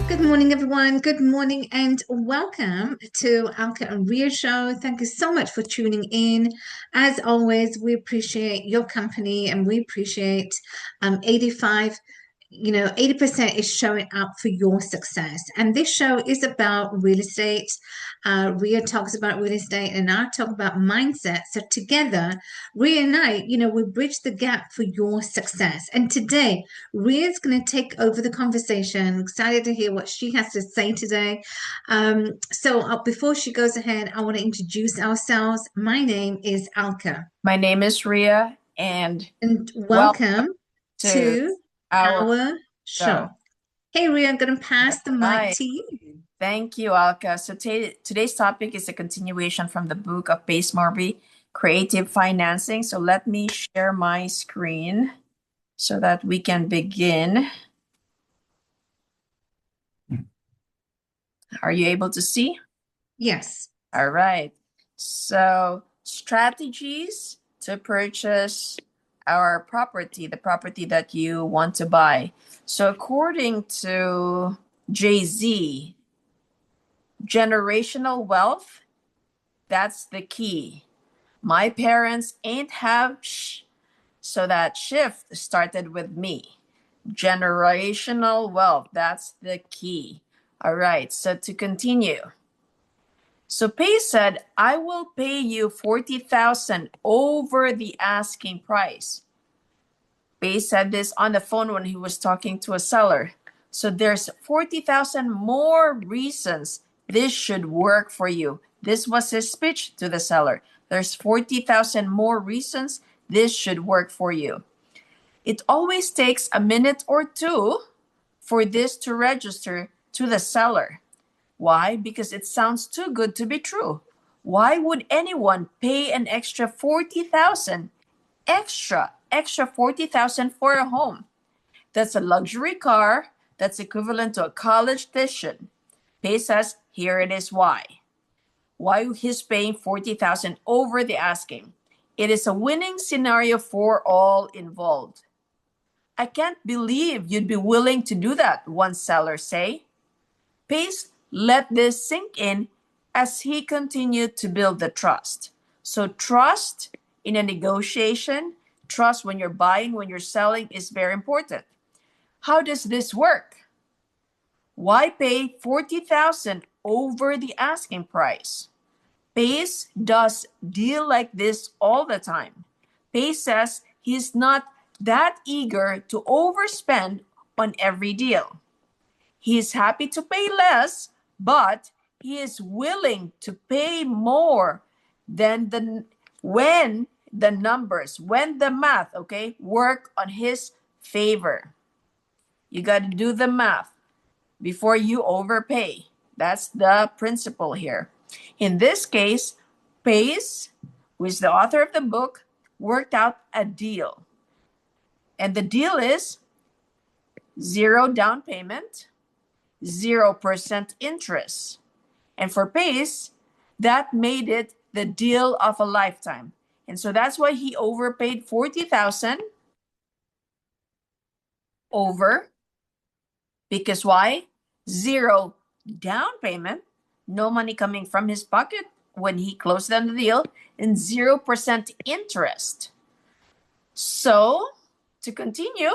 Good morning, everyone. Good morning and welcome to Alka Rhea Show. Thank you so much for tuning in. As always, we appreciate your company and we appreciate 80% is showing up for your success. And this show is about real estate. Rhea talks about real estate and I talk about mindset. So together, Rhea and I, we bridge the gap for your success. And today, Rhea's going to take over the conversation. Excited to hear what she has to say today. Before she goes ahead, I want to introduce ourselves. My name is Alka. My name is Rhea, and welcome to our show. Hey, Rhea, I'm going to pass the mic to you. Thank you, Alka. So today's topic is a continuation from the book of Pace Morby, Creative Financing. So let me share my screen so that we can begin. Are you able to see? Yes. All right. So strategies to purchase our property, the property that you want to buy. So according to Jay-Z, generational wealth, that's the key. My parents ain't have so that shift started with me. Generational wealth, that's the key. All right, so to continue. So Pay said, I will pay you $40,000 over the asking price. Pay said this on the phone when he was talking to a seller. So there's 40,000 more reasons this should work for you. This was his speech to the seller. There's 40,000 more reasons this should work for you. It always takes a minute or two for this to register to the seller. Why? Because it sounds too good to be true. Why would anyone pay an extra 40,000 extra 40,000 for a home? That's a luxury car. That's equivalent to a college tuition. Pay says, here it is why. Why he's paying 40,000 over the asking. It is a winning scenario for all involved. I can't believe you'd be willing to do that, one seller say. Pace let this sink in as he continued to build the trust. So trust in a negotiation, trust when you're buying, when you're selling is very important. How does this work? Why pay 40,000 over the asking price? Pace does deal like this all the time. Pace says he's not that eager to overspend on every deal. He is happy to pay less, but he is willing to pay more than when the math, okay, work on his favor. You got to do the math before you overpay. That's the principle here. In this case, Pace, who is the author of the book, worked out a deal. And the deal is 0 down payment, 0% interest. And for Pace, that made it the deal of a lifetime. And so that's why he overpaid 40,000 over. Because why? 0 down payment, no money coming from his pocket when he closed on the deal, and 0% interest. So to continue,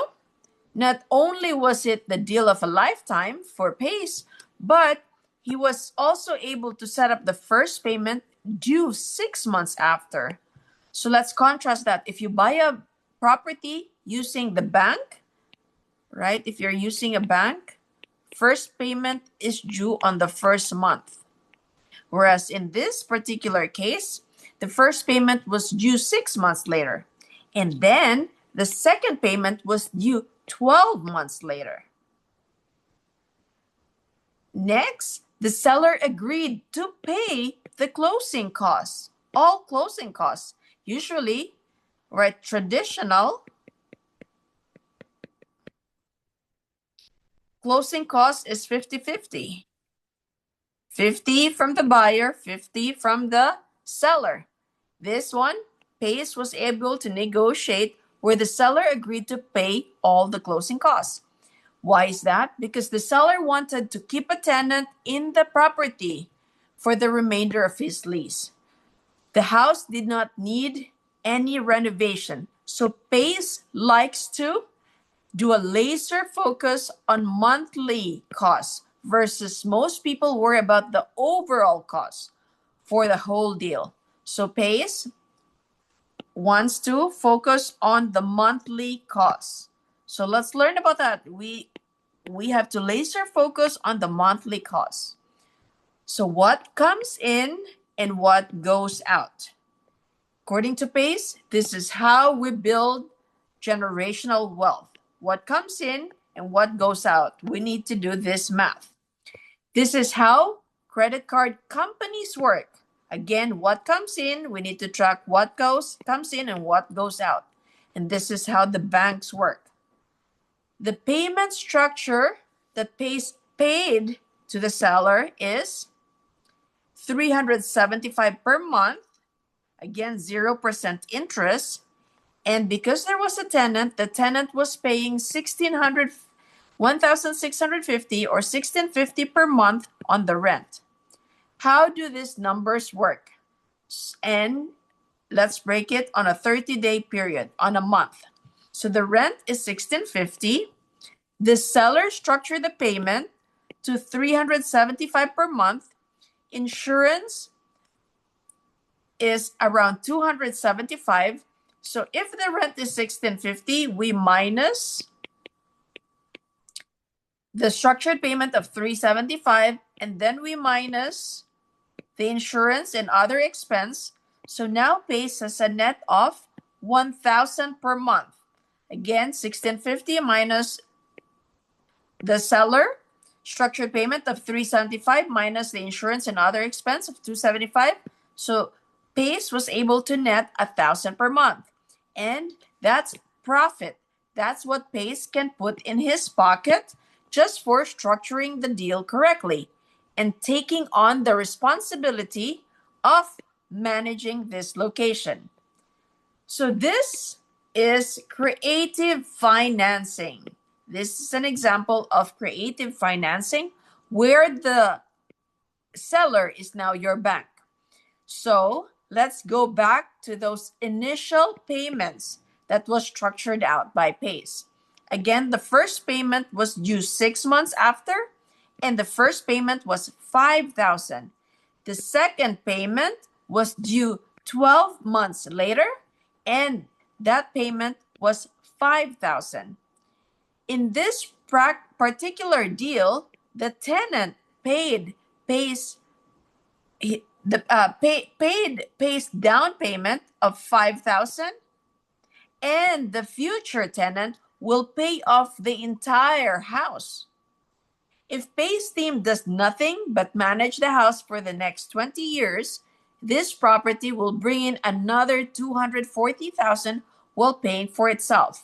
not only was it the deal of a lifetime for Pace, but he was also able to set up the first payment due 6 months after. So let's contrast that. If you buy a property using the bank, right? If you're using a bank, first payment is due on the first month. Whereas in this particular case, the first payment was due 6 months later. And then the second payment was due 12 months later. Next, the seller agreed to pay the closing costs, all closing costs. Usually, right, traditional closing cost is 50-50. 50 from the buyer, 50 from the seller. This one, Pace was able to negotiate where the seller agreed to pay all the closing costs. Why is that? Because the seller wanted to keep a tenant in the property for the remainder of his lease. The house did not need any renovation. So Pace likes to do a laser focus on monthly costs versus most people worry about the overall cost for the whole deal. So Pace wants to focus on the monthly costs. So let's learn about that. We have to laser focus on the monthly costs. So what comes in and what goes out? According to Pace, this is how we build generational wealth. What comes in and what goes out. We need to do this math. This is how credit card companies work. Again, what comes in, we need to track what comes in and what goes out. And this is how the banks work. The payment structure that Pace paid to the seller is $375 per month. Again, 0% interest. And because there was a tenant, the tenant was paying $1,650 or $1,650 per month on the rent. How do these numbers work? And let's break it on a 30-day period, on a month. So the rent is $1,650. The seller structured the payment to $375 per month. Insurance is around $275. So if the rent is $1,650, we minus the structured payment of $375, and then we minus the insurance and other expense. So now Pace has a net of $1,000 per month. Again, $1,650 minus the seller structured payment of $375 minus the insurance and other expense of $275. So Pace was able to net $1,000 per month. And that's profit. That's what Pace can put in his pocket just for structuring the deal correctly and taking on the responsibility of managing this location. So this is creative financing. This is an example of creative financing where the seller is now your bank. So let's go back to those initial payments that was structured out by Pace. Again, the first payment was due 6 months after, and the first payment was $5,000. The second payment was due 12 months later, and that payment was $5,000. In this particular deal, the tenant paid Pace down payment of $5,000, and the future tenant will pay off the entire house. If Pace team does nothing but manage the house for the next 20 years, this property will bring in another $240,000 while paying for itself.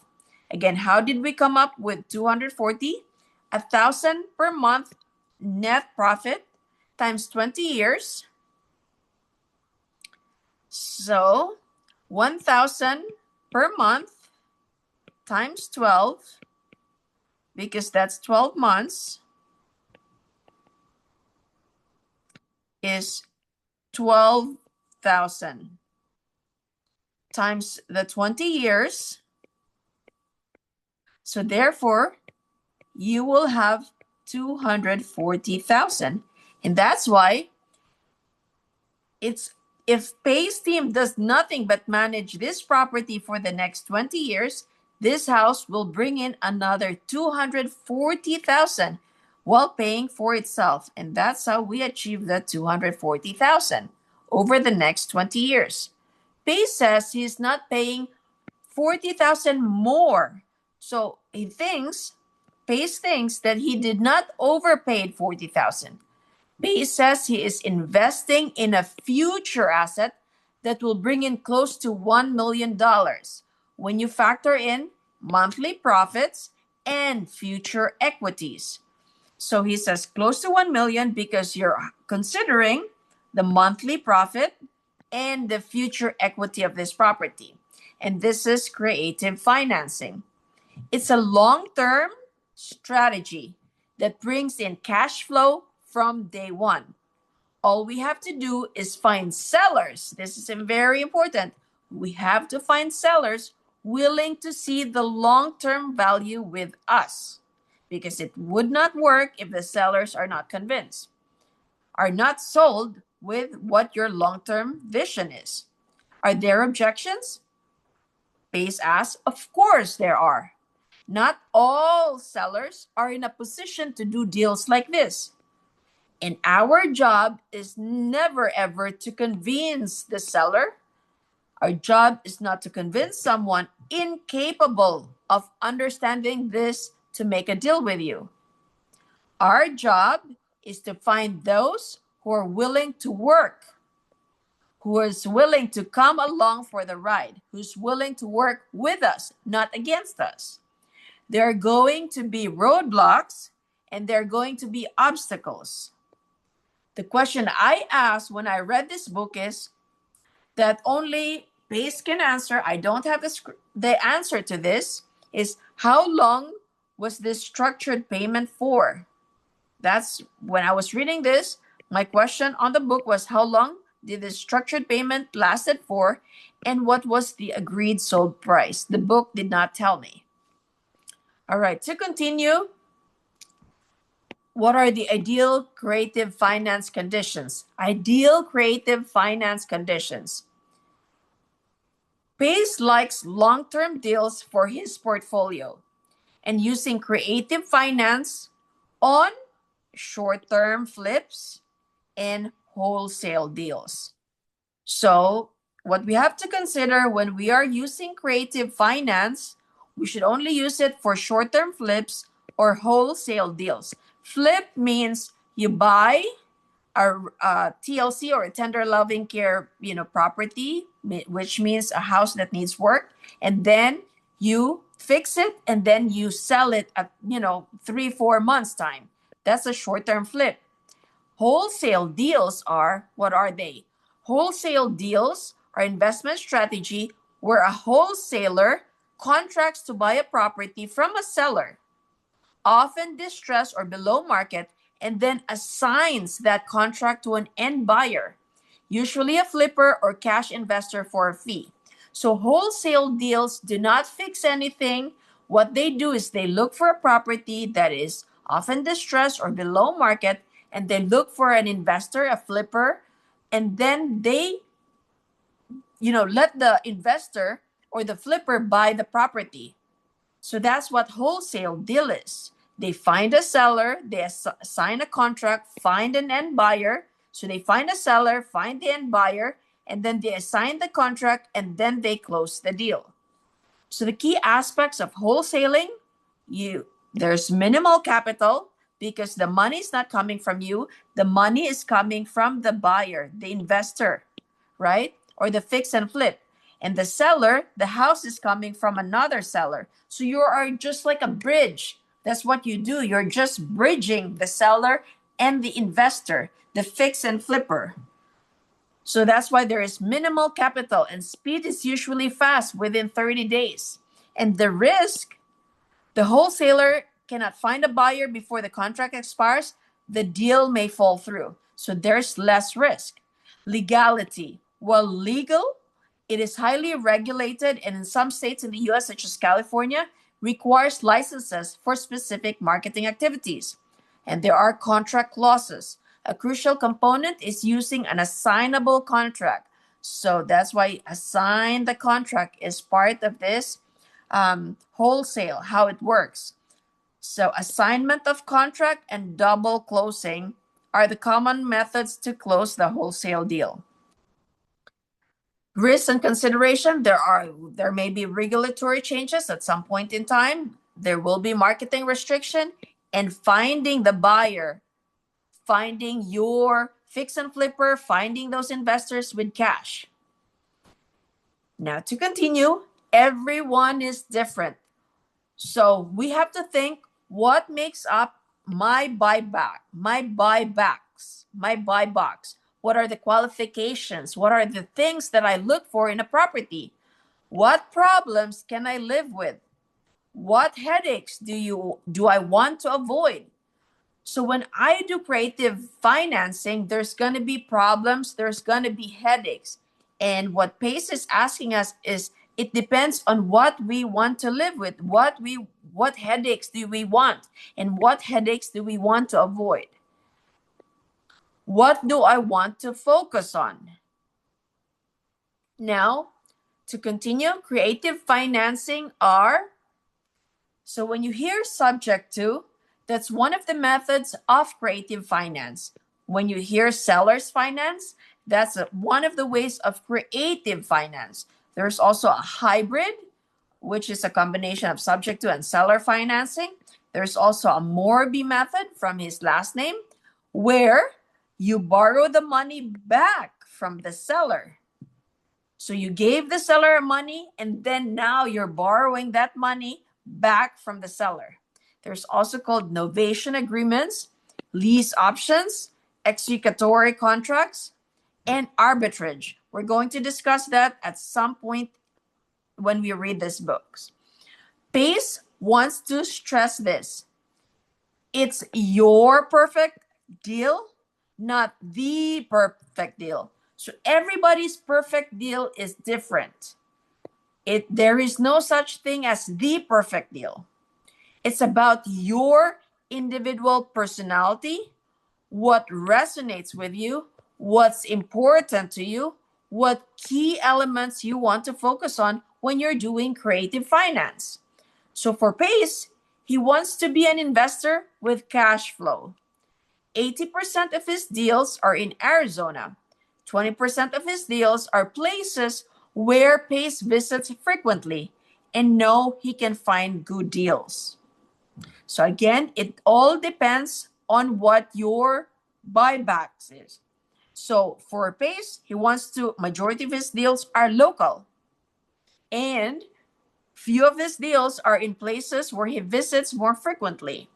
Again, how did we come up with $240,000? $1,000 per month net profit times 20 years. So $1,000 per month times 12, because that's 12 months, is 12,000 times the 20 years. So therefore, you will have 240,000. And that's why if Pace team does nothing but manage this property for the next 20 years, this house will bring in another 240,000 while paying for itself. And that's how we achieve the 240,000 over the next 20 years. Pace says he's not paying 40,000 more. So Pace thinks that he did not overpay 40,000. Pace says he is investing in a future asset that will bring in close to $1 million when you factor in monthly profits and future equities. So he says close to 1 million because you're considering the monthly profit and the future equity of this property. And this is creative financing. It's a long-term strategy that brings in cash flow from day one. All we have to do is find sellers. This is very important. We have to find sellers willing to see the long-term value with us, because it would not work if the sellers are not convinced, are not sold with what your long-term vision is. Are there objections? Base asks, of course there are. Not all sellers are in a position to do deals like this. And our job is never ever to convince the seller. Our job is not to convince someone incapable of understanding this to make a deal with you. Our job is to find those who are willing to work, who is willing to come along for the ride, who's willing to work with us, not against us. There are going to be roadblocks and there are going to be obstacles. The question I asked when I read this book is that only Pace can answer. I don't have the answer to this, is how long was this structured payment for? That's when I was reading this, my question on the book was, how long did the structured payment lasted for, and what was the agreed sold price? The book did not tell me. All right, to continue, what are the ideal creative finance conditions? Ideal creative finance conditions. Pace likes long-term deals for his portfolio and using creative finance on short-term flips and wholesale deals. So what we have to consider when we are using creative finance, we should only use it for short-term flips or wholesale deals. Flip means you buy a TLC or a tender loving care, property, which means a house that needs work, and then you fix it and then you sell it at 3-4 months time. That's a short-term flip. Wholesale deals are, what are they? Wholesale deals are investment strategy where a wholesaler contracts to buy a property from a seller, often distressed or below market, and then assigns that contract to an end buyer, usually a flipper or cash investor for a fee. So wholesale deals do not fix anything. What they do is they look for a property that is often distressed or below market, and they look for an investor, a flipper, and then they, let the investor or the flipper buy the property. So that's what wholesale deal is. They find a seller, they assign a contract, find an end buyer. So they find a seller, find the end buyer, and then they assign the contract, and then they close the deal. So the key aspects of wholesaling, there's minimal capital because the money is not coming from you. The money is coming from the buyer, the investor, right? Or the fix and flip. And the seller, the house is coming from another seller. So you are just like a bridge. That's what you do. You're just bridging the seller and the investor, the fix and flipper. So that's why there is minimal capital, and speed is usually fast, within 30 days. And the risk, the wholesaler cannot find a buyer before the contract expires. The deal may fall through. So there's less risk. Legality. Well, legal, it is highly regulated, and in some states in the US, such as California, requires licenses for specific marketing activities. And there are contract clauses. A crucial component is using an assignable contract. So that's why assign the contract is part of this wholesale, how it works. So assignment of contract and double closing are the common methods to close the wholesale deal. Risks and consideration, there may be regulatory changes at some point in time. There will be marketing restriction, and finding the buyer, finding your fix and flipper, finding those investors with cash. Now to continue, everyone is different. So we have to think, what makes up my buy box? What are the qualifications? What are the things that I look for in a property? What problems can I live with? What headaches do I want to avoid? So when I do creative financing, there's going to be problems, there's going to be headaches. And what PACE is asking us is, it depends on what we want to live with, what headaches do we want, and what headaches do we want to avoid? What do I want to focus on? Now, to continue, creative financing are, so when you hear subject to, that's one of the methods of creative finance. When you hear seller's finance, that's one of the ways of creative finance. There's also a hybrid, which is a combination of subject to and seller financing. There's also a Morby method from his last name, where you borrow the money back from the seller. So you gave the seller money, and then now you're borrowing that money back from the seller. There's also called novation agreements, lease options, executory contracts, and arbitrage. We're going to discuss that at some point when we read these books. PACE wants to stress this. It's your perfect deal, not the perfect deal. So everybody's perfect deal is different. There is no such thing as the perfect deal. It's about your individual personality, what resonates with you, what's important to you, what key elements you want to focus on when you're doing creative finance. So for PACE, he wants to be an investor with cash flow. 80% of his deals are in Arizona. 20% of his deals are places where PACE visits frequently and know he can find good deals. So again, it all depends on what your buybacks is. So for PACE, majority of his deals are local. And few of his deals are in places where he visits more frequently.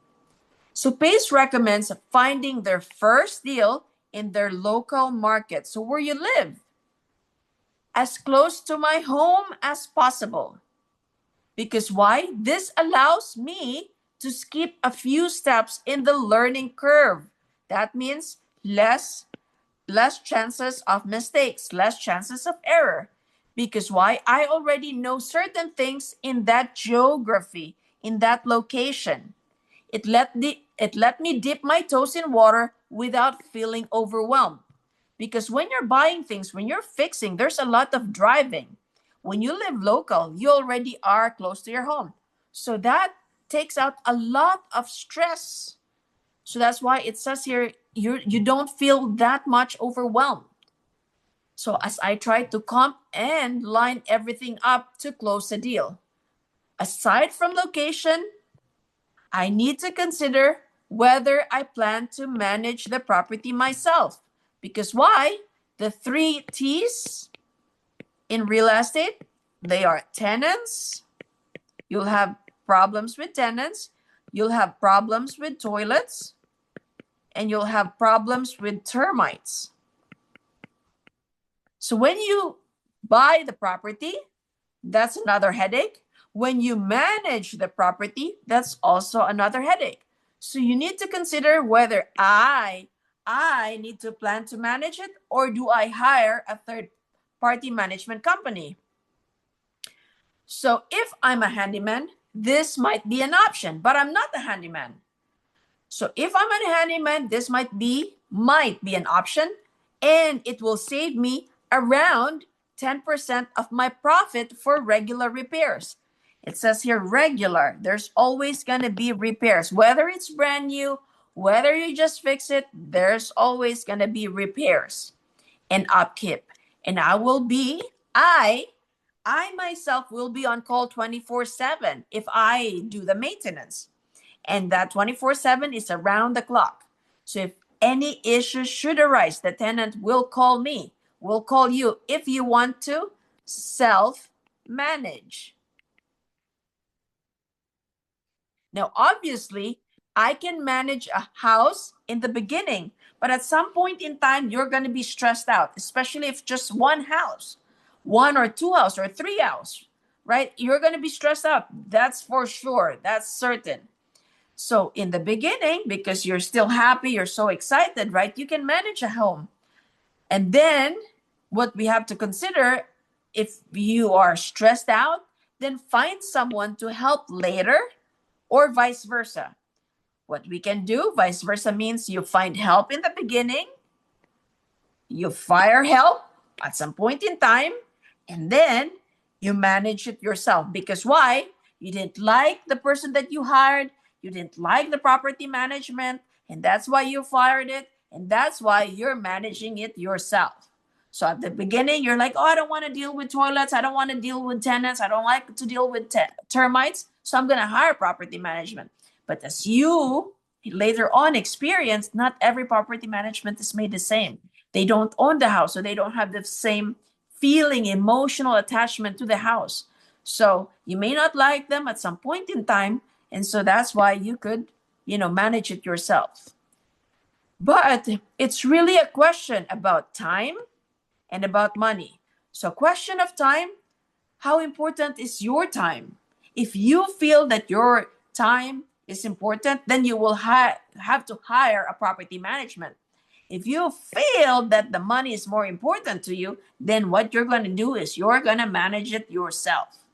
So PACE recommends finding their first deal in their local market, so where you live, as close to my home as possible. Because why? This allows me to skip a few steps in the learning curve. That means less chances of mistakes, less chances of error. Because why? I already know certain things in that geography, in that location. It let me dip my toes in water without feeling overwhelmed. Because when you're buying things, when you're fixing, there's a lot of driving. When you live local, you already are close to your home. So that takes out a lot of stress. So that's why it says here, you don't feel that much overwhelmed. So as I try to comp and line everything up to close a deal, aside from location, I need to consider whether I plan to manage the property myself. Because why? The 3 T's in real estate, they are tenants. You'll have problems with tenants. You'll have problems with toilets. And you'll have problems with termites. So when you buy the property, that's another headache. When you manage the property, that's also another headache. So you need to consider whether I need to plan to manage it, or do I hire a third-party management company? So if I'm a handyman, this might be an option, but I'm not a handyman. So if I'm a handyman, this might be an option, and it will save me around 10% of my profit for regular repairs. It says here regular. There's always going to be repairs. Whether it's brand new, whether you just fix it, there's always going to be repairs and upkeep. And I myself will be on call 24/7 if I do the maintenance. And that 24/7 is around the clock. So if any issues should arise, the tenant will call me, will call you if you want to self-manage. Now, obviously, I can manage a house in the beginning, but at some point in time, you're going to be stressed out, especially if just one house, 1 or 2 house or 3 house. right? You're going to be stressed out. That's for sure. That's certain. So in the beginning, because you're still happy, you're so excited, right? You can manage a home. And then what we have to consider, if you are stressed out, then find someone to help later, or vice versa. What we can do, vice versa, means you find help in the beginning, you fire help at some point in time, and then you manage it yourself. Because why? You didn't like the person that you hired, you didn't like the property management, and that's why you fired it, and that's why you're managing it yourself. So at the beginning, you're like, oh, I don't want to deal with toilets, I don't want to deal with tenants, I don't like to deal with termites, so I'm going to hire property management. But as you later on experience, not every property management is made the same. They don't own the house, so they don't have the same feeling, emotional attachment to the house. So you may not like them at some point in time, and so that's why you could, manage it yourself. But it's really a question about time and about money. So question of time, how important is your time? If you feel that your time is important, then you will have to hire a property management. If you feel that the money is more important to you, then what you're going to do is you're going to manage it yourself.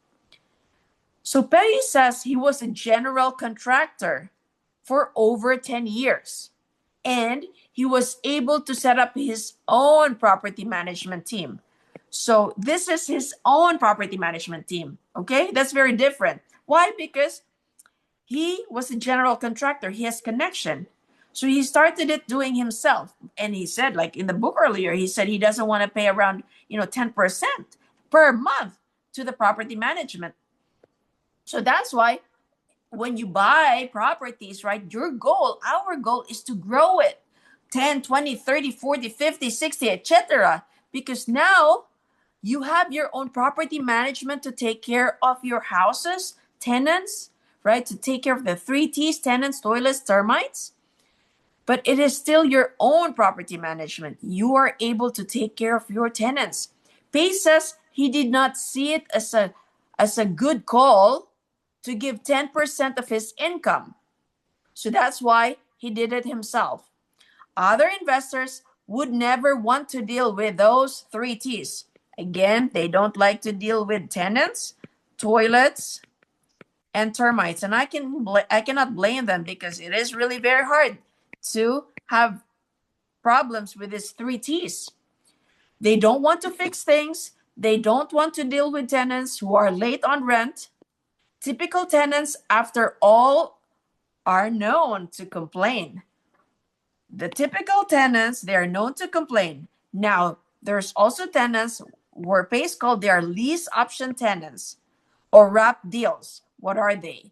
So Perry says he was a general contractor for over 10 years. And he was able to set up his own property management team. So this is his own property management team. Okay, that's very different. Why? Because he was a general contractor. He has connection. So he started it doing himself. And he said, like in the book earlier, he said he doesn't want to pay around, 10% per month to the property management. So that's why when you buy properties, right, our goal is to grow it 10, 20, 30, 40, 50, 60, etc. Because now you have your own property management to take care of your houses, tenants, right? To take care of the 3Ts, tenants, toilets, termites. But it is still your own property management. You are able to take care of your tenants. Pay says he did not see it as a good call to give 10% of his income. So that's why he did it himself. Other investors would never want to deal with those 3Ts. Again, they don't like to deal with tenants, toilets, and termites. And I cannot blame them, because it is really very hard to have problems with these 3Ts. They don't want to fix things. They don't want to deal with tenants who are late on rent. Typical tenants, after all, are known to complain. The typical tenants, they are known to complain. Now, there's also tenants where Pace called their lease option tenants or wrap deals. What are they?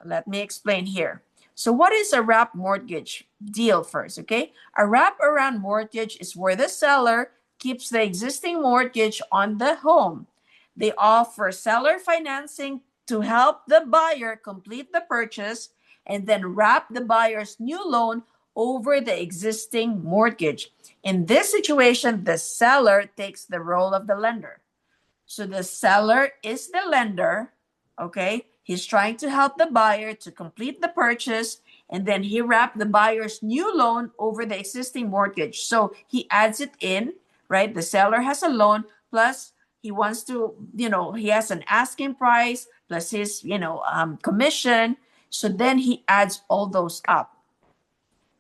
Let me explain here. So what is a wrap mortgage deal first, okay? A wrap around mortgage is where the seller keeps the existing mortgage on the home. They offer seller financing to help the buyer complete the purchase and then wrap the buyer's new loan over the existing mortgage. In this situation, the seller takes the role of the lender. So the seller is the lender, okay? He's trying to help the buyer to complete the purchase, and then he wrapped the buyer's new loan over the existing mortgage. So he adds it in, right? The seller has a loan, plus he wants to, he has an asking price, plus his, commission. So then he adds all those up.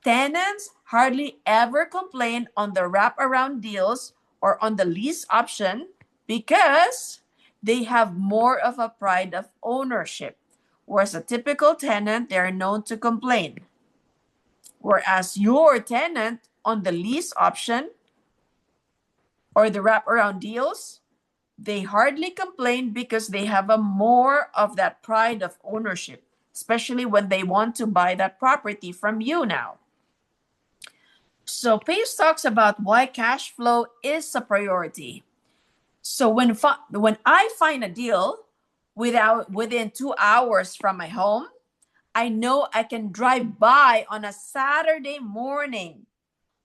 Tenants hardly ever complain on the wraparound deals or on the lease option because they have more of a pride of ownership. Whereas a typical tenant, they're known to complain. Whereas your tenant on the lease option or the wraparound deals, they hardly complain because they have a more of that pride of ownership, especially when they want to buy that property from you now. So Pace talks about why cash flow is a priority. So when I find a deal within 2 hours from my home, I know I can drive by on a Saturday morning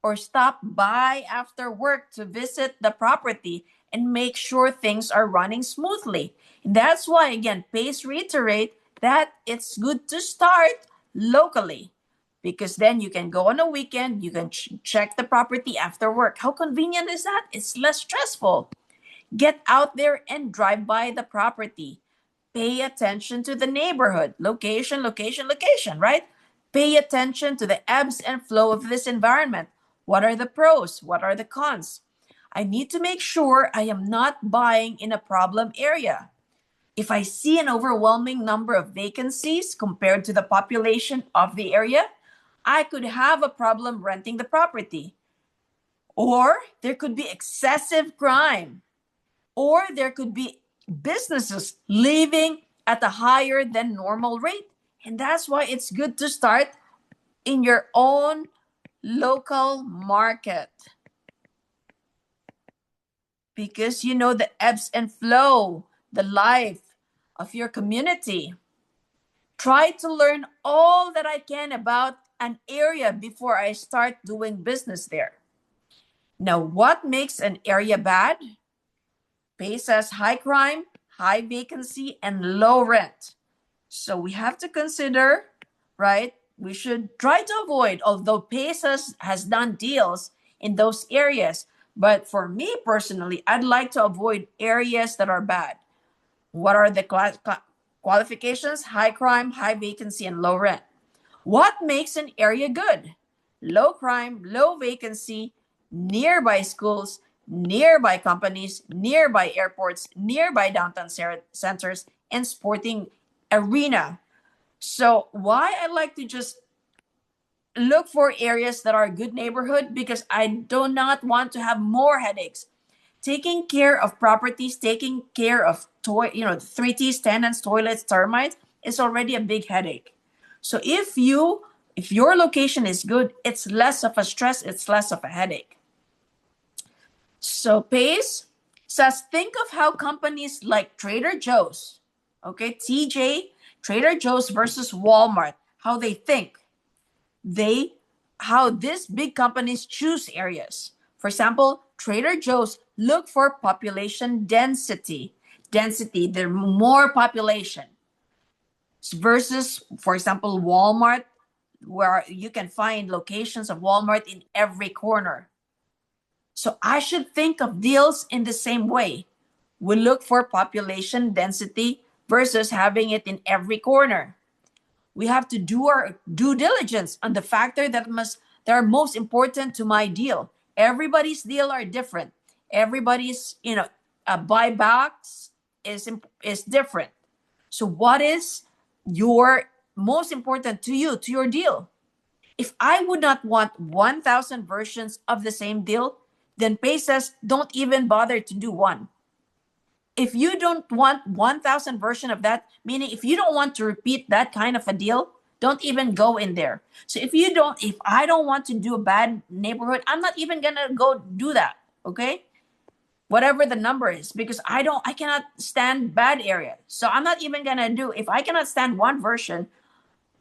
or stop by after work to visit the property and make sure things are running smoothly. And that's why, again, Pace reiterate that it's good to start locally, because then you can go on a weekend, you can check the property after work. How convenient is that? It's less stressful. Get out there and drive by the property. Pay attention to the neighborhood. Location, location, location, right? Pay attention to the ebbs and flow of this environment. What are the pros? What are the cons? I need to make sure I am not buying in a problem area. If I see an overwhelming number of vacancies compared to the population of the area, I could have a problem renting the property. Or there could be excessive crime. Or there could be businesses leaving at a higher than normal rate. And that's why it's good to start in your own local market, because you know the ebbs and flow, the life of your community. Try to learn all that I can about an area before I start doing business there. Now, what makes an area bad? Pace has high crime, high vacancy, and low rent. So we have to consider, right? We should try to avoid, although Pace has done deals in those areas. But for me personally, I'd like to avoid areas that are bad. What are the qualifications? High crime, high vacancy, and low rent. What makes an area good? Low crime, low vacancy, nearby schools, nearby companies, nearby airports, nearby downtown centers, and sporting arena. So why I like to just look for areas that are good neighborhood, because I do not want to have more headaches. Taking care of properties, taking care of the 3Ts, tenants, toilets, termites is already a big headache. So if your location is good, it's less of a stress, it's less of a headache. So Pace says, think of how companies like Trader Joe's, okay, TJ, Trader Joe's versus Walmart, how they think. How these big companies choose areas. For example, Trader Joe's look for population density. Density, there more population. Versus, for example, Walmart, where you can find locations of Walmart in every corner. So I should think of deals in the same way. We look for population density versus having it in every corner. We have to do our due diligence on the factor that are most important to my deal. Everybody's deal are different. Everybody's, buybacks is different. So what is your most important to you, to your deal? If I would not want 1,000 versions of the same deal, then Pace says, don't even bother to do one. If you don't want 1,000 version of that, meaning if you don't want to repeat that kind of a deal, don't even go in there. So if I don't want to do a bad neighborhood, I'm not even gonna go do that. Okay, whatever the number is, because I cannot stand bad area. So I'm not even gonna do. If I cannot stand one version,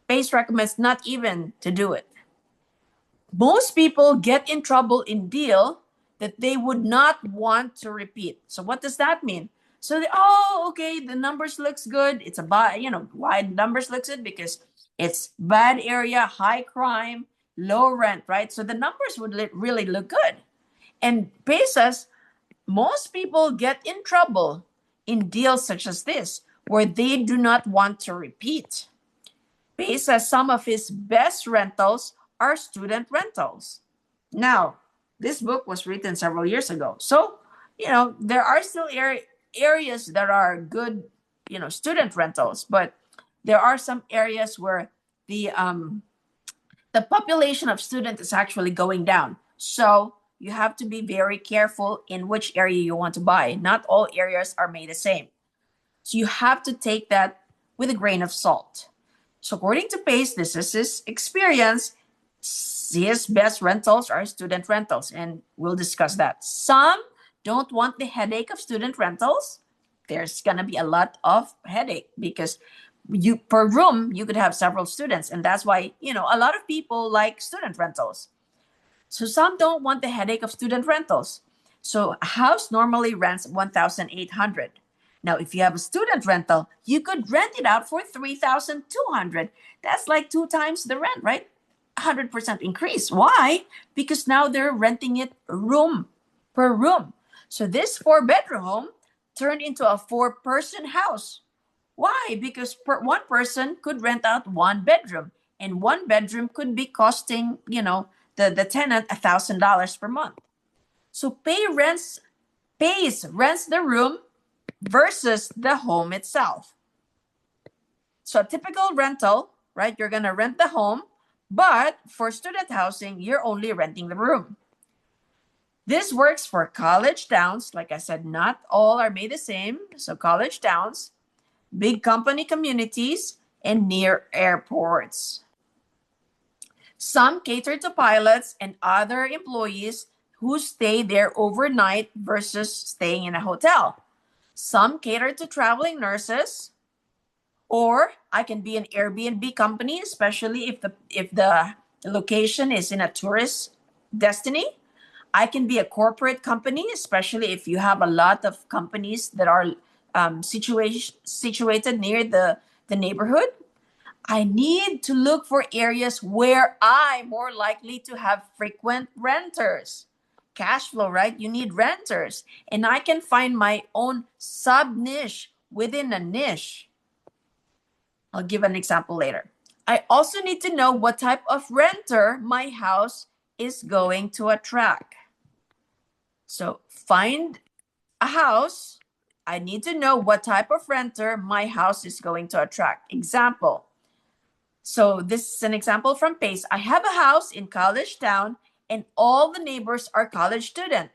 Pace recommends not even to do it. Most people get in trouble in deal that they would not want to repeat. So what does that mean? So okay, the numbers looks good. It's why numbers looks good, because it's bad area, high crime, low rent, right? So the numbers would really look good. And Pace says most people get in trouble in deals such as this, where they do not want to repeat. Pace says some of his best rentals are student rentals. Now, this book was written several years ago. So, there are still areas that are good, student rentals, but there are some areas where the population of students is actually going down. So you have to be very careful in which area you want to buy. Not all areas are made the same. So you have to take that with a grain of salt. So according to Pace, this is his experience. His best rentals are student rentals, and we'll discuss that. Some don't want the headache of student rentals. There's going to be a lot of headache, because per room, you could have several students. And that's why, a lot of people like student rentals. So some don't want the headache of student rentals. So a house normally rents 1,800. Now, if you have a student rental, you could rent it out for 3,200. That's like 2 times the rent, right? 100% increase. Why? Because now they're renting it room per room. So this 4-bedroom home turned into a 4-person house. Why? Because one person could rent out 1 bedroom, and 1 bedroom could be costing, the tenant $1,000 per month. So pays rents the room versus the home itself. So a typical rental, right? You're gonna rent the home, but for student housing, you're only renting the room. This works for college towns. Like I said, not all are made the same. So college towns, big company communities, and near airports. Some cater to pilots and other employees who stay there overnight versus staying in a hotel. Some cater to traveling nurses, or I can be an Airbnb company, especially if the location is in a tourist destiny. I can be a corporate company, especially if you have a lot of companies that are situated near the neighborhood. I need to look for areas where I'm more likely to have frequent renters. Cash flow, right? You need renters. And I can find my own sub niche within a niche. I'll give an example later. I also need to know what type of renter my house is going to attract. So find a house. I need to know what type of renter my house is going to attract. Example. So this is an example from Pace. I have a house in College Town and all the neighbors are college students.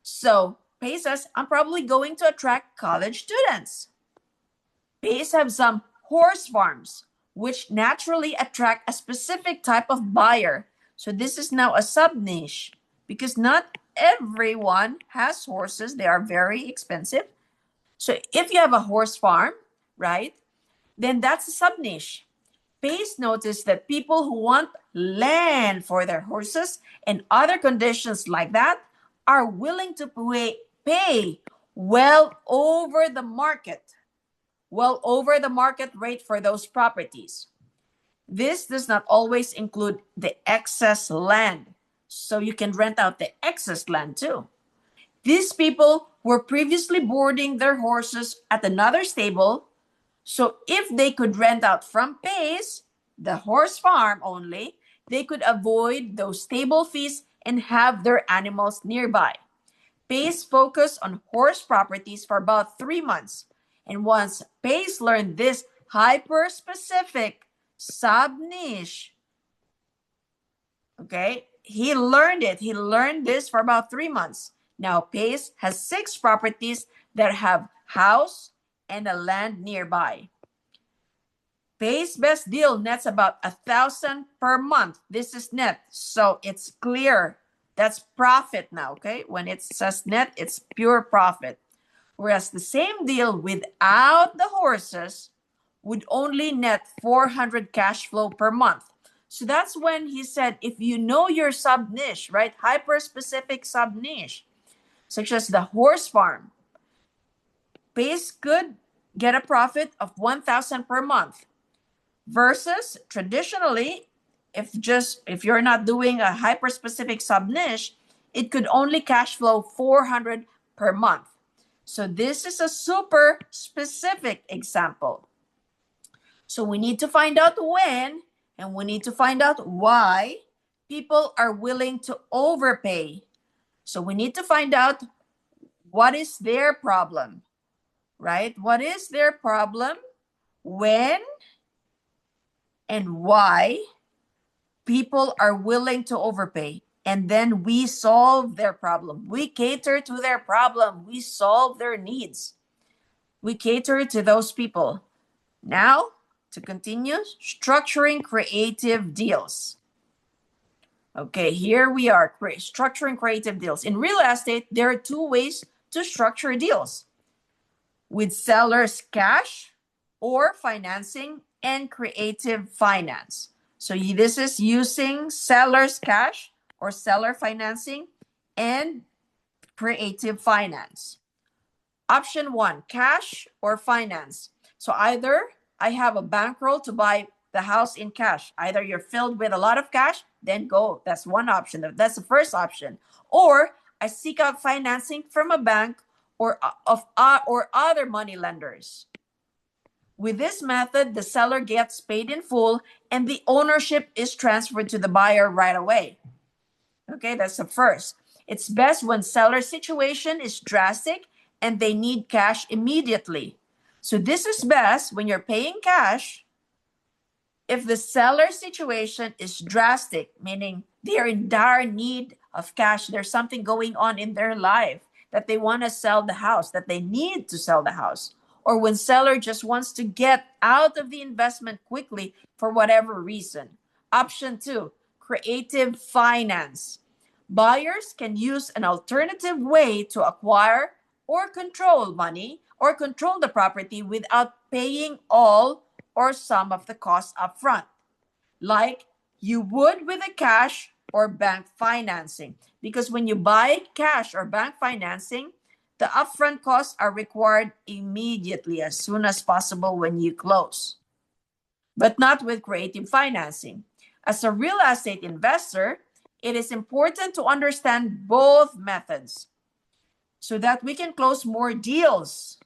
So Pace says, I'm probably going to attract college students. Pace have some horse farms, which naturally attract a specific type of buyer. So this is now a sub niche because not everyone has horses. They are very expensive. So if you have a horse farm, right, then that's a sub niche. Pace noticed that people who want land for their horses and other conditions like that are willing to pay well over the market rate for those properties. This does not always include the excess land, so you can rent out the excess land too. These people were previously boarding their horses at another stable, so if they could rent out from Pace, the horse farm only, they could avoid those stable fees and have their animals nearby. Pace focused on horse properties for about 3 months. And once Pace learned this hyper-specific sub-niche, okay, he learned it. He learned this for about 3 months. Now Pace has 6 properties that have house and a land nearby. Pace best deal nets about $1,000 per month. This is net, so it's clear. That's profit now, okay? When it says net, it's pure profit. Whereas the same deal without the horses would only net 400 cash flow per month. So that's when he said, if you know your sub niche, right? Hyper specific sub niche, such as the horse farm, Pace could get a profit of 1,000 per month. Versus traditionally, if you're not doing a hyper specific sub niche, it could only cash flow 400 per month. So this is a super specific example. So we need to find out when, and we need to find out why people are willing to overpay. So we need to find out what is their problem, right? What is their problem? When and why people are willing to overpay. And then we solve their problem. We cater to their problem. We solve their needs. We cater to those people. Now, to continue, structuring creative deals. Okay, here we are, structuring creative deals. In real estate, there are 2 ways to structure deals: with seller's cash or financing and creative finance. So this is using seller's cash or seller financing and creative finance. Option 1, cash or finance. So either I have a bankroll to buy the house in cash. Either you're filled with a lot of cash, then go. That's one option. That's the first option. Or I seek out financing from a bank or other money lenders. With this method, the seller gets paid in full and the ownership is transferred to the buyer right away. Okay, that's the first. It's best when seller situation is drastic and they need cash immediately. So this is best when you're paying cash if the seller situation is drastic, meaning they're in dire need of cash. There's something going on in their life that they want to sell the house, that they need to sell the house. Or when seller just wants to get out of the investment quickly for whatever reason. Option 2, creative finance. Buyers can use an alternative way to acquire or control money or control the property without paying all or some of the costs upfront, like you would with a cash or bank financing. Because when you buy cash or bank financing, the upfront costs are required immediately as soon as possible when you close. But not with creative financing. As a real estate investor, it is important to understand both methods so that we can close more deals.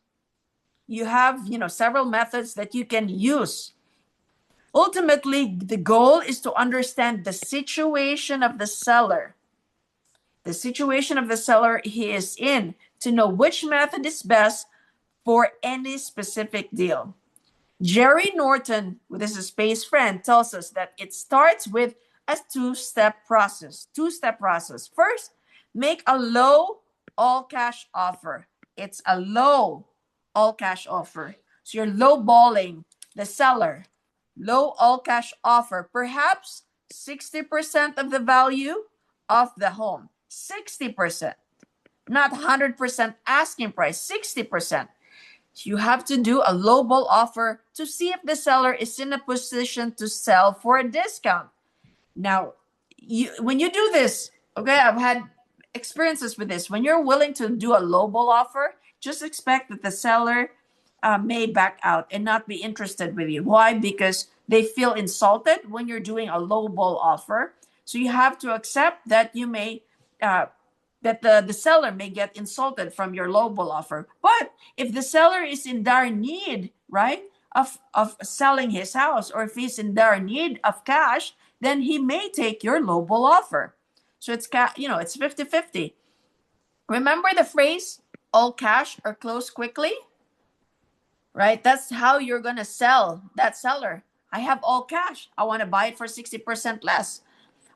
You have, several methods that you can use. Ultimately, the goal is to understand the situation of the seller. The situation of the seller he is in, to know which method is best for any specific deal. Jerry Norton, with his space friend, tells us that it starts with a two-step process. First, make a low all-cash offer. It's a low all-cash offer. So you're low-balling the seller. Low all-cash offer, perhaps 60% of the value of the home. 60%, not 100% asking price, 60%. You have to do a lowball offer to see if the seller is in a position to sell for a discount. Now, when you do this, okay, I've had experiences with this. When you're willing to do a lowball offer, just expect that the seller may back out and not be interested with you. Why? Because they feel insulted when you're doing a lowball offer. So you have to accept that you may that the seller may get insulted from your lowball offer. But if the seller is in dire need, right, of selling his house, or if he's in dire need of cash, then he may take your lowball offer. So it's 50-50. Remember the phrase, all cash or close quickly? Right? That's how you're going to sell that seller. I have all cash. I want to buy it for 60% less,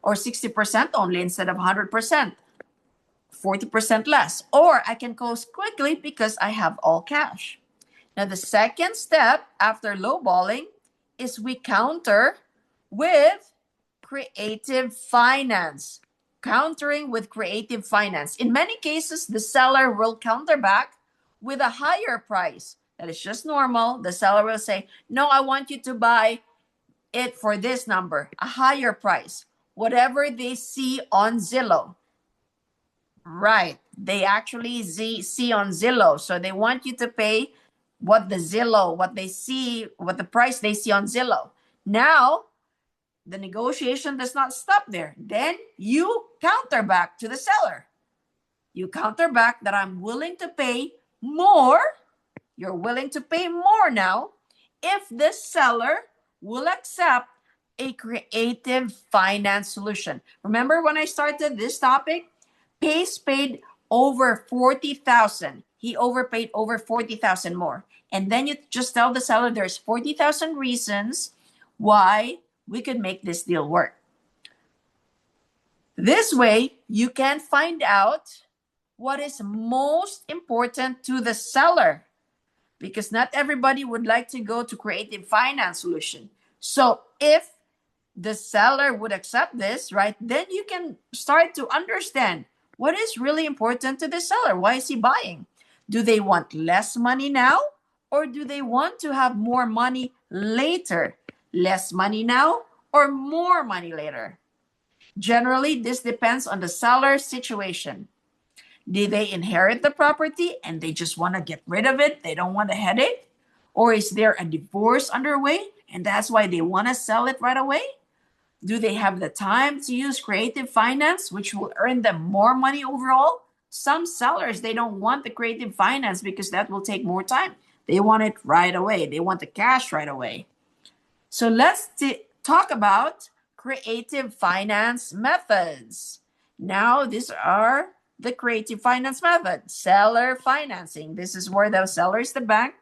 or 60% only instead of 100%. 40% less, or I can close quickly because I have all cash. Now, the second step after lowballing is we counter with creative finance. Countering with creative finance. In many cases, the seller will counter back with a higher price. That is just normal. The seller will say, no, I want you to buy it for this number, a higher price, whatever they see on Zillow. Right. They actually see on Zillow. So they want you to pay what the price they see on Zillow. Now, the negotiation does not stop there. Then you counter back to the seller. You counter back that I'm willing to pay more. You're willing to pay more now if the seller will accept a creative finance solution. Remember when I started this topic? Pace paid over $40,000. He overpaid over $40,000 more. And then you just tell the seller there's 40,000 reasons why we could make this deal work. This way, you can find out what is most important to the seller, because not everybody would like to go to creative finance solution. So if the seller would accept this, right, then you can start to understand what is really important to the seller. Why is he buying? Do they want less money now, or do they want to have more money later? Less money now or more money later? Generally, this depends on the seller's situation. Did they inherit the property and they just want to get rid of it? They don't want a headache? Or is there a divorce underway and that's why they want to sell it right away? Do they have the time to use creative finance, which will earn them more money overall? Some sellers, they don't want the creative finance because that will take more time. They want it right away. They want the cash right away. So let's talk about creative finance methods. Now, these are the creative finance method. Seller financing. This is where the seller is the bank.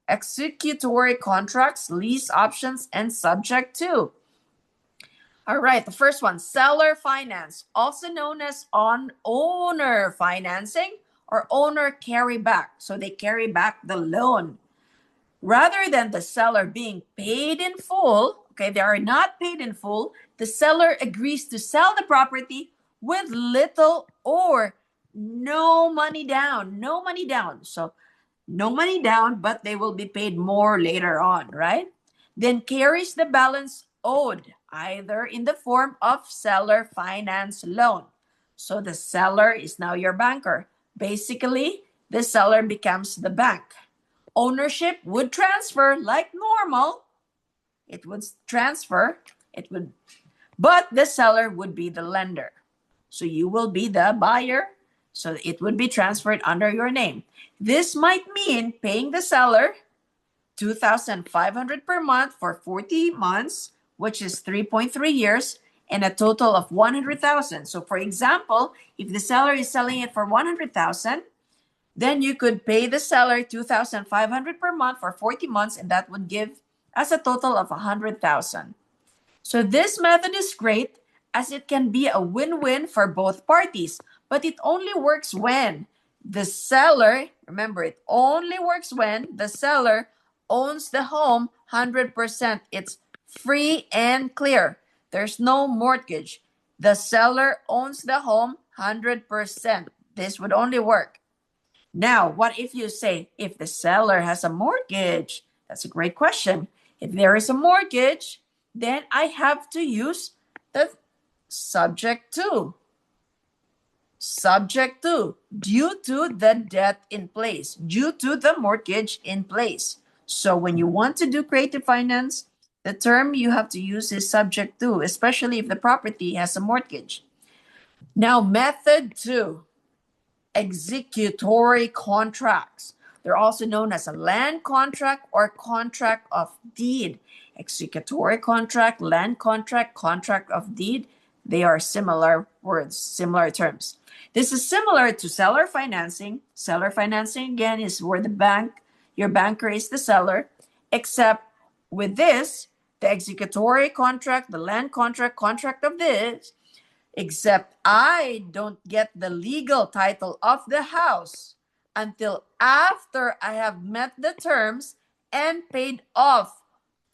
Executory contracts, lease options, and subject to. All right, the first one, seller finance, also known as owner financing or owner carry back. So they carry back the loan. Rather than the seller being paid in full, okay, they are not paid in full, the seller agrees to sell the property with little or no money down. No money down. So no money down, but they will be paid more later on, right? Then carries the balance owed, either in the form of seller finance loan. So the seller is now your banker. Basically, the seller becomes the bank. Ownership would transfer like normal. It would transfer. But the seller would be the lender. So you will be the buyer. So it would be transferred under your name. This might mean paying the seller $2,500 per month for 40 months, which is 3.3 years, and a total of $100,000. So for example, if the seller is selling it for $100,000, then you could pay the seller $2,500 per month for 40 months, and that would give us a total of $100,000. So this method is great as it can be a win-win for both parties, but it only works when the seller, remember, it only works when the seller owns the home 100%. It's free and clear. There's no mortgage. The seller owns the home 100%. This would only work. Now, what if you say, if the seller has a mortgage? That's a great question. If there is a mortgage, then I have to use the subject to. Subject to, due to the debt in place, due to the mortgage in place. So when you want to do creative finance, the term you have to use is subject to, especially if the property has a mortgage. Now, method 2, executory contracts. They're also known as a land contract or contract of deed. Executory contract, land contract, contract of deed, they are similar words, similar terms. This is similar to seller financing. Seller financing, again, is where your banker is the seller, except with this, the executory contract, the land contract, contract of this, except I don't get the legal title of the house until after I have met the terms and paid off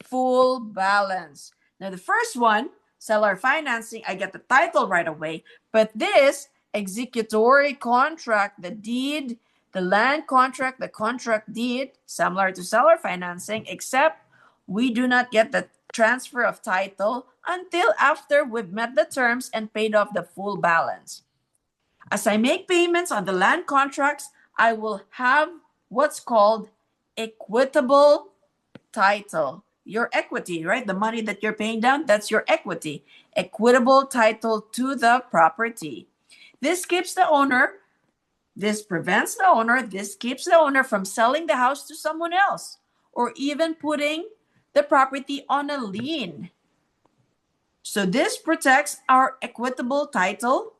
full balance. Now, the first one, seller financing, I get the title right away, but this executory contract, the deed, the land contract, the contract deed, similar to seller financing, except we do not get the transfer of title until after we've met the terms and paid off the full balance. As I make payments on the land contracts, I will have what's called equitable title. Your equity, right? The money that you're paying down, that's your equity. Equitable title to the property. This keeps the owner, this prevents the owner, this keeps the owner from selling the house to someone else or even putting the property on a lien. So this protects our equitable title.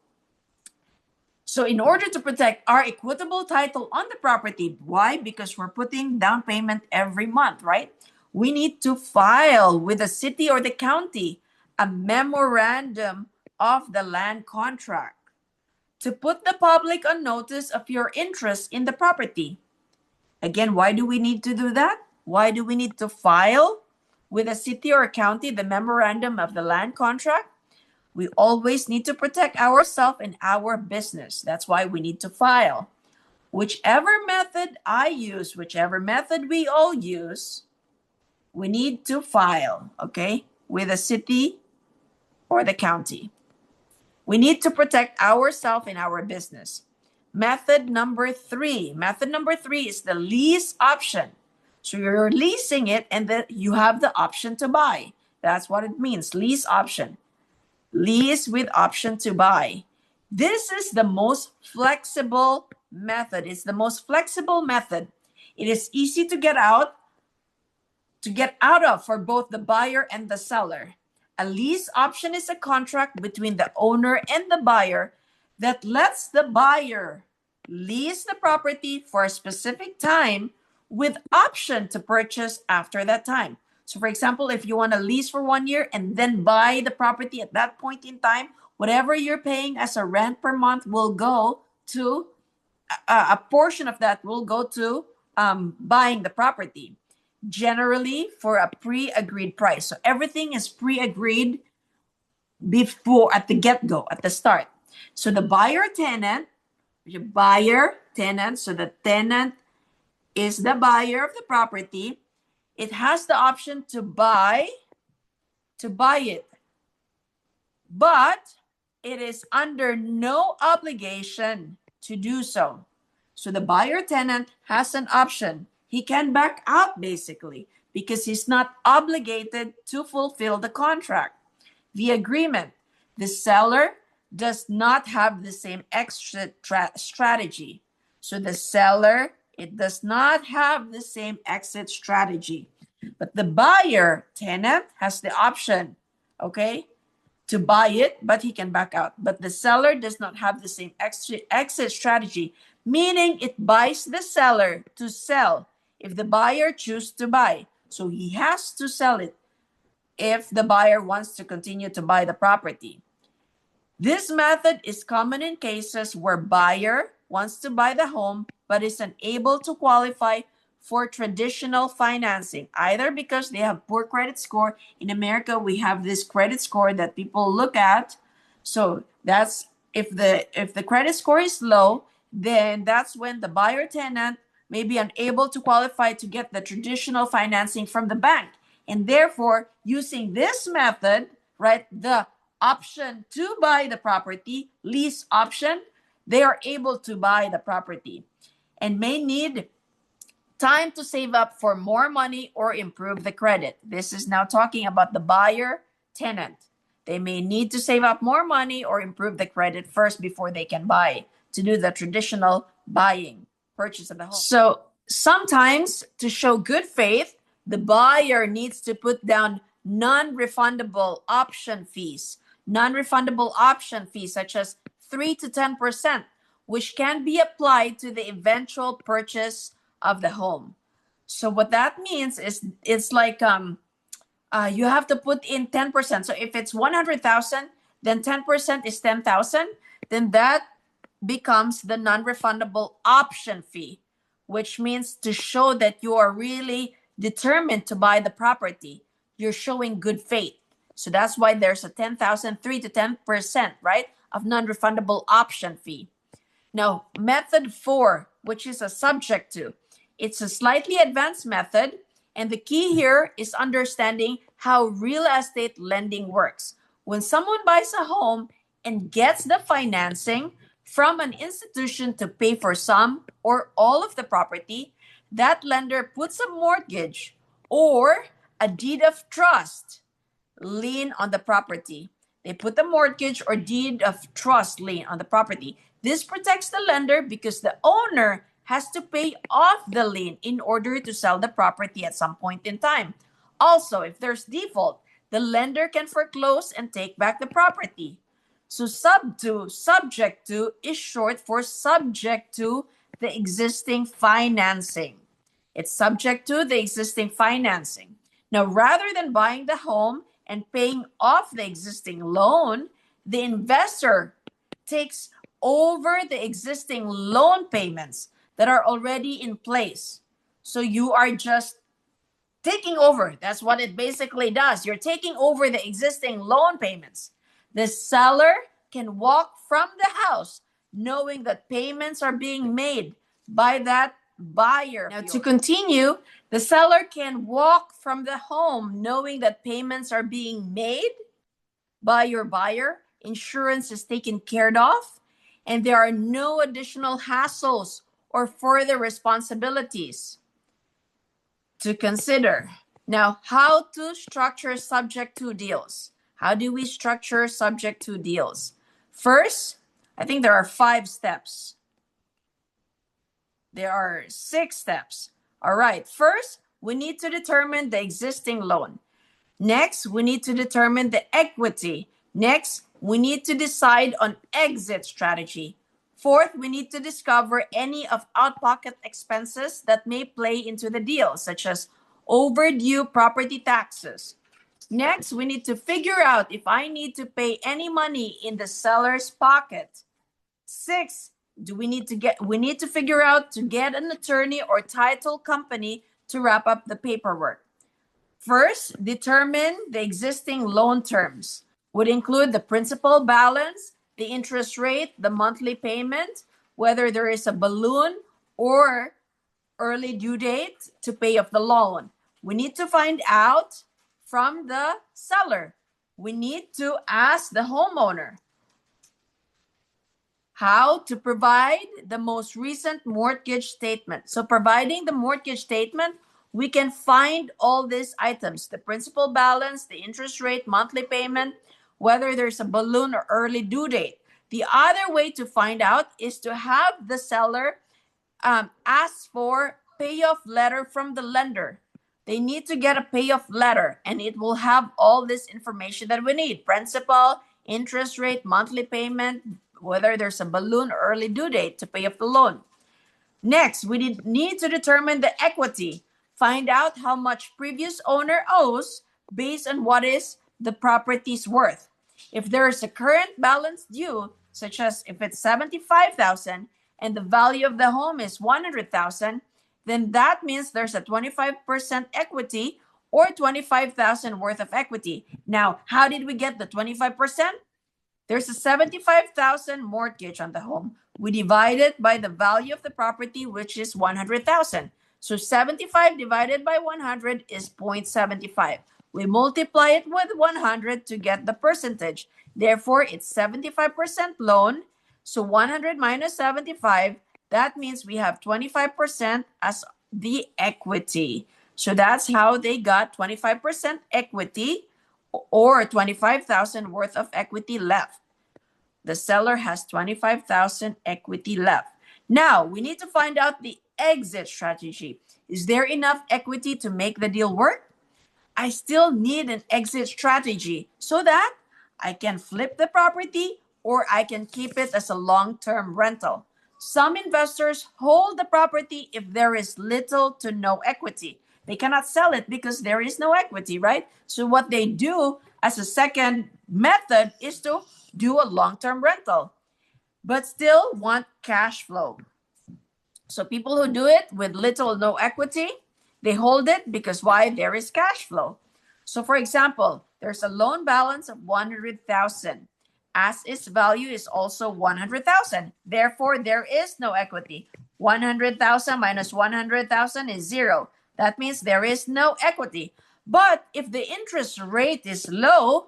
So in order to protect our equitable title on the property, why? Because we're putting down payment every month, right? We need to file with the city or the county a memorandum of the land contract to put the public on notice of your interest in the property. Again, why do we need to do that? Why do we need to file with a city or a county the memorandum of the land contract? We always need to protect ourselves and our business. That's why we need to file. Whichever method I use, whichever method we all use, we need to file, okay, with a city or the county. We need to protect ourselves and our business. Method number 3. Method number 3 is the lease option. So you're leasing it and then you have the option to buy. That's what it means, lease option. Lease with option to buy. This is the most flexible method. It's the most flexible method. It is easy to get out of for both the buyer and the seller. A lease option is a contract between the owner and the buyer that lets the buyer lease the property for a specific time with option to purchase after that time. So for example, if you want to lease for 1 year and then buy the property at that point in time, whatever you're paying as a rent per month will go to, a portion of that will go to buying the property. Generally for a pre-agreed price. So everything is pre-agreed before, at the get-go, at the start. So the buyer-tenant, so the tenant is the buyer of the property. It has the option to buy it. But it is under no obligation to do so. So the buyer-tenant has an option. He can back out basically because he's not obligated to fulfill the contract. The agreement, the seller does not have the same exit strategy. So the seller, it does not have the same exit strategy. But the buyer-tenant has the option, okay, to buy it, but he can back out. But the seller does not have the same exit strategy, meaning it buys the seller to sell if the buyer chooses to buy. So he has to sell it if the buyer wants to continue to buy the property. This method is common in cases where buyer wants to buy the home but is unable to qualify for traditional financing, either because they have poor credit score. In America, we have this credit score that people look at. So that's if the credit score is low, then that's when the buyer tenant may be unable to qualify to get the traditional financing from the bank. And therefore, using this method, right, the option to buy the property, lease option, they are able to buy the property and may need time to save up for more money or improve the credit. This is now talking about the buyer tenant. They may need to save up more money or improve the credit first before they can buy, to do the traditional buying, purchase of the home. So sometimes to show good faith, the buyer needs to put down non-refundable option fees. Non-refundable option fees such as 3 to 10%, which can be applied to the eventual purchase of the home. So what that means is it's like you have to put in 10%. So if it's 100,000, then 10% is 10,000. Then that becomes the non-refundable option fee, which means to show that you are really determined to buy the property. You're showing good faith. So that's why there's a 10,000, 3 to 10%, right, of non-refundable option fee. Now, method 4, which is a subject to, it's a slightly advanced method, and the key here is understanding how real estate lending works. When someone buys a home and gets the financing from an institution to pay for some or all of the property, that lender puts a mortgage or a deed of trust lien on the property. They put the mortgage or deed of trust lien on the property. This protects the lender because the owner has to pay off the lien in order to sell the property at some point in time. Also, if there's default, the lender can foreclose and take back the property. So subject to is short for subject to the existing financing. It's subject to the existing financing. Now, rather than buying the home and paying off the existing loan, the investor takes over the existing loan payments that are already in place. So you are just taking over. That's what it basically does. You're taking over the existing loan payments. The seller can walk from the house knowing that payments are being made by that buyer. Now, to continue, the seller can walk from the home knowing that payments are being made by your buyer, insurance is taken care of, and there are no additional hassles or further responsibilities to consider. Now, how to structure subject to deals. How do we structure subject to deals? First, I think there are 5 steps. There are 6 steps. All right. First, we need to determine the existing loan. Next, we need to determine the equity. Next, we need to decide on exit strategy. Fourth, we need to discover any of out-pocket expenses that may play into the deal, such as overdue property taxes. Next, we need to figure out if I need to pay any money in the seller's pocket. 6, we need to figure out to get an attorney or title company to wrap up the paperwork. First, determine the existing loan terms. Would include the principal balance, the interest rate, the monthly payment, whether there is a balloon or early due date to pay off the loan. We need to find out from the seller. We need to ask the homeowner how to provide the most recent mortgage statement. So providing the mortgage statement, we can find all these items: the principal balance, the interest rate, monthly payment, whether there's a balloon or early due date. The other way to find out is to have the seller ask for payoff letter from the lender. They need to get a payoff letter, and it will have all this information that we need: principal, interest rate, monthly payment, whether there's a balloon or early due date to pay off the loan. Next, we need to determine the equity. Find out how much previous owner owes based on what is the property's worth. If there is a current balance due, such as if it's $75,000 and the value of the home is $100,000, then that means there's a 25% equity or $25,000 worth of equity. Now, how did we get the 25%? There's a $75,000 mortgage on the home. We divide it by the value of the property, which is $100,000. So 75 divided by 100 is 0.75. We multiply it with 100 to get the percentage. Therefore, it's 75% loan. So 100 minus 75, that means we have 25% as the equity. So that's how they got 25% equity, or 25,000 worth of equity left. The seller has 25,000 equity left. Now, we need to find out the exit strategy. Is there enough equity to make the deal work? I still need an exit strategy so that I can flip the property or I can keep it as a long-term rental. Some investors hold the property if there is little to no equity. They cannot sell it because there is no equity, right? So what they do as a second method is to do a long-term rental, but still want cash flow. So people who do it with little or no equity, they hold it because why? There is cash flow. So for example, there's a loan balance of 100,000. As its value is also 100,000. Therefore, there is no equity. 100,000 minus 100,000 is 0. That means there is no equity. But if the interest rate is low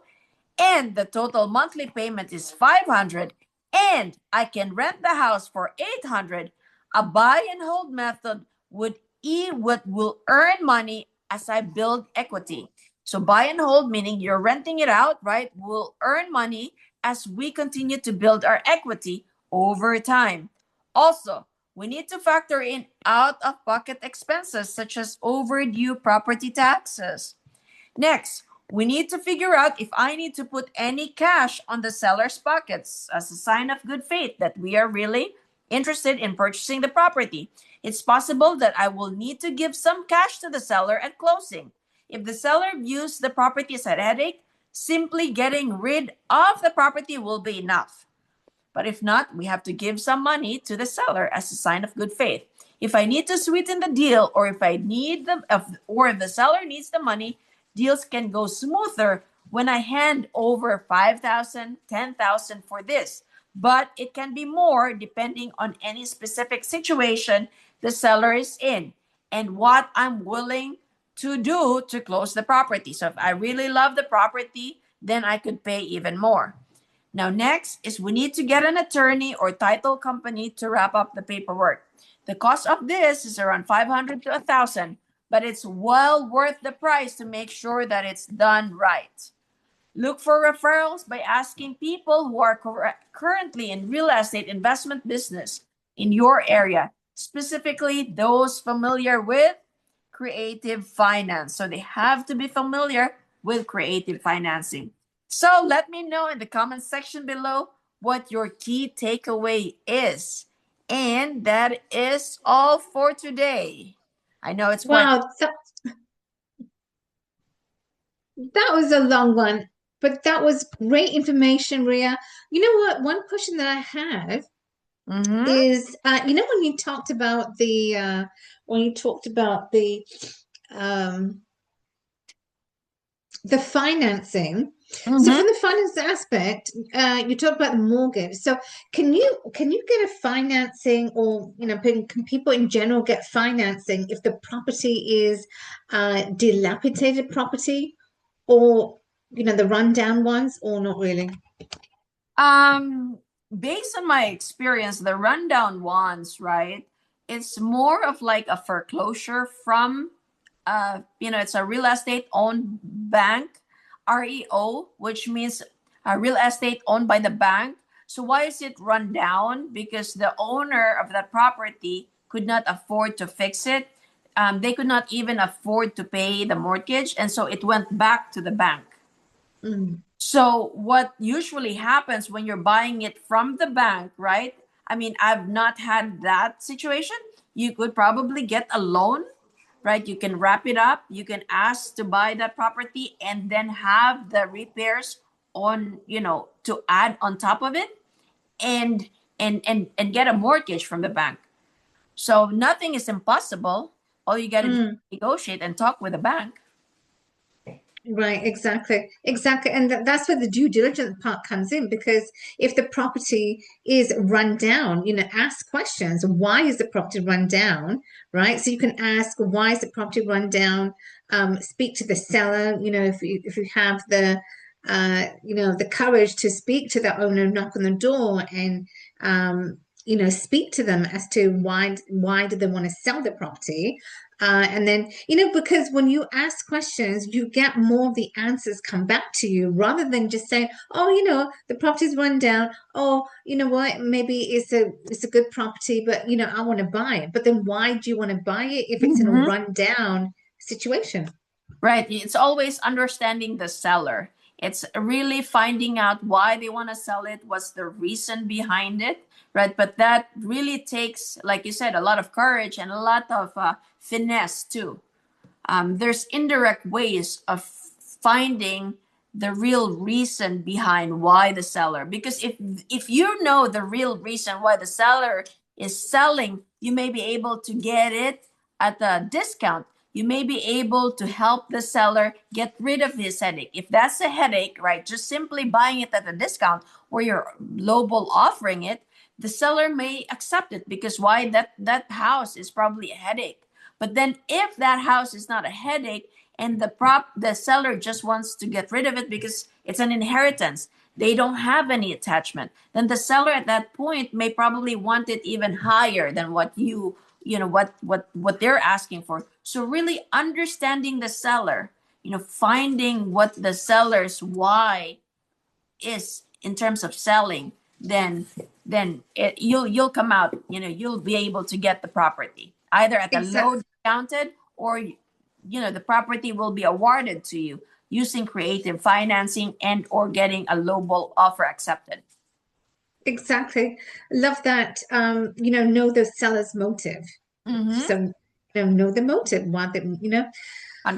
and the total monthly payment is 500 and I can rent the house for 800, a buy and hold method will earn money as I build equity. So buy and hold, meaning you're renting it out, right? Will earn money as we continue to build our equity over time. Also, we need to factor in out-of-pocket expenses such as overdue property taxes. Next, we need to figure out if I need to put any cash on the seller's pockets as a sign of good faith that we are really interested in purchasing the property. It's possible that I will need to give some cash to the seller at closing. If the seller views the property as a headache, simply getting rid of the property will be enough. But if not, we have to give some money to the seller as a sign of good faith. If I need to sweeten the deal, or if the seller needs the money, deals can go smoother when I hand over 5,000, 10,000 for this. But it can be more depending on any specific situation the seller is in and what I'm willing to do to close the property. So if I really love the property, then I could pay even more. Now, next is we need to get an attorney or title company to wrap up the paperwork. The cost of this is around 500 to 1,000, but it's well worth the price to make sure that it's done right. Look for referrals by asking people who are currently in real estate investment business in your area, specifically those familiar with creative finance. So they have to be familiar with creative financing. So let me know in the comment section below what your key takeaway is. And that is all for today. I know it's quite. Wow, that was a long one, but that was great information, Rhea. You know what? One question that I have Mm-hmm. is, when you talked about um, the financing. So Mm-hmm. from the finance aspect, you talked about the mortgage. So can you get a financing, or can people in general get financing if the property is dilapidated property, or the rundown ones, or not really? Um, Based on my experience, the rundown ones, right? It's more of like a foreclosure from, it's a real estate owned bank, REO, which means a real estate owned by the bank. So why is it run down? Because the owner of that property could not afford to fix it. They could not even afford to pay the mortgage, and so it went back to the bank. Mm, So what usually happens when you're buying it from the bank, right? I mean, I've not had that situation. You could probably get a loan, right? You can wrap it up. You can ask to buy that property and then have the repairs on, to add on top of it, and and get a mortgage from the bank. So nothing is impossible. All you got to do mm. is negotiate and talk with the bank. Right, exactly. And that's where the due diligence part comes in, because if the property is run down, ask questions. Why is the property run down? Right. So you can ask, why is the property run down? Speak to the seller, if you have the courage to speak to the owner, knock on the door, and speak to them as to why do they want to sell the property. And then, because when you ask questions, you get more of the answers come back to you, rather than just saying, oh, the property's run down. Oh, you know what? Maybe it's a good property, but I want to buy it. But then why do you want to buy it if it's in a Mhm. run down situation? Right. It's always understanding the seller. It's really finding out why they want to sell it, what's the reason behind it, right? But that really takes, like you said, a lot of courage and a lot of finesse too. There's indirect ways of finding the real reason behind why the seller, because if you know the real reason why the seller is selling, you may be able to get it at a discount. You may be able to help the seller get rid of his headache. If that's a headache, right, just simply buying it at a discount or you're lowball offering it, the seller may accept it, because why, that house is probably a headache. But then if that house is not a headache, and the seller just wants to get rid of it because it's an inheritance, they don't have any attachment, then the seller at that point may probably want it even higher than what what they're asking for. So really understanding the seller, finding what the seller's why is in terms of selling, you'll come out, you'll be able to get the property either at a Exactly. low discounted, or the property will be awarded to you using creative financing and or getting a lowball offer accepted. Exactly. Love that. Know the seller's motive. Mm-hmm. So, know the motive, why they, 100%.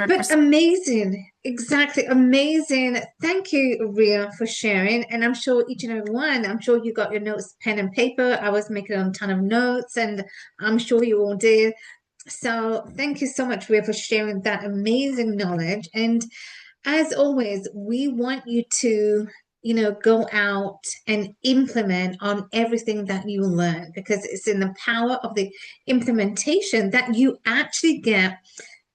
but amazing. Exactly. Amazing. Thank you, Ria, for sharing. And I'm sure each and every one, I'm sure you got your notes, pen and paper. I was making a ton of notes, and I'm sure you all did. So thank you so much, Ria, for sharing that amazing knowledge. And as always, we want you to, go out and implement on everything that you learn, because it's in the power of the implementation that you actually get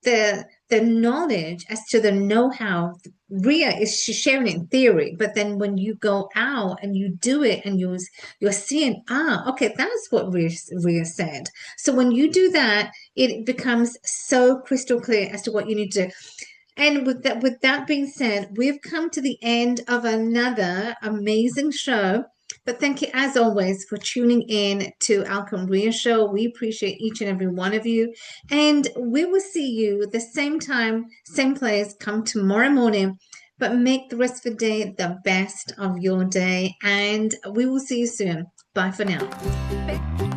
the the knowledge as to the know-how. Rhea is sharing it in theory, but then when you go out and you do it and you're seeing, okay, that's what Rhea said. So when you do that, it becomes so crystal clear as to what you need to do. And with that being said, we've come to the end of another amazing show. But thank you, as always, for tuning in to Alka Rhea Show. We appreciate each and every one of you. And we will see you the same time, same place, come tomorrow morning. But make the rest of the day the best of your day. And we will see you soon. Bye for now.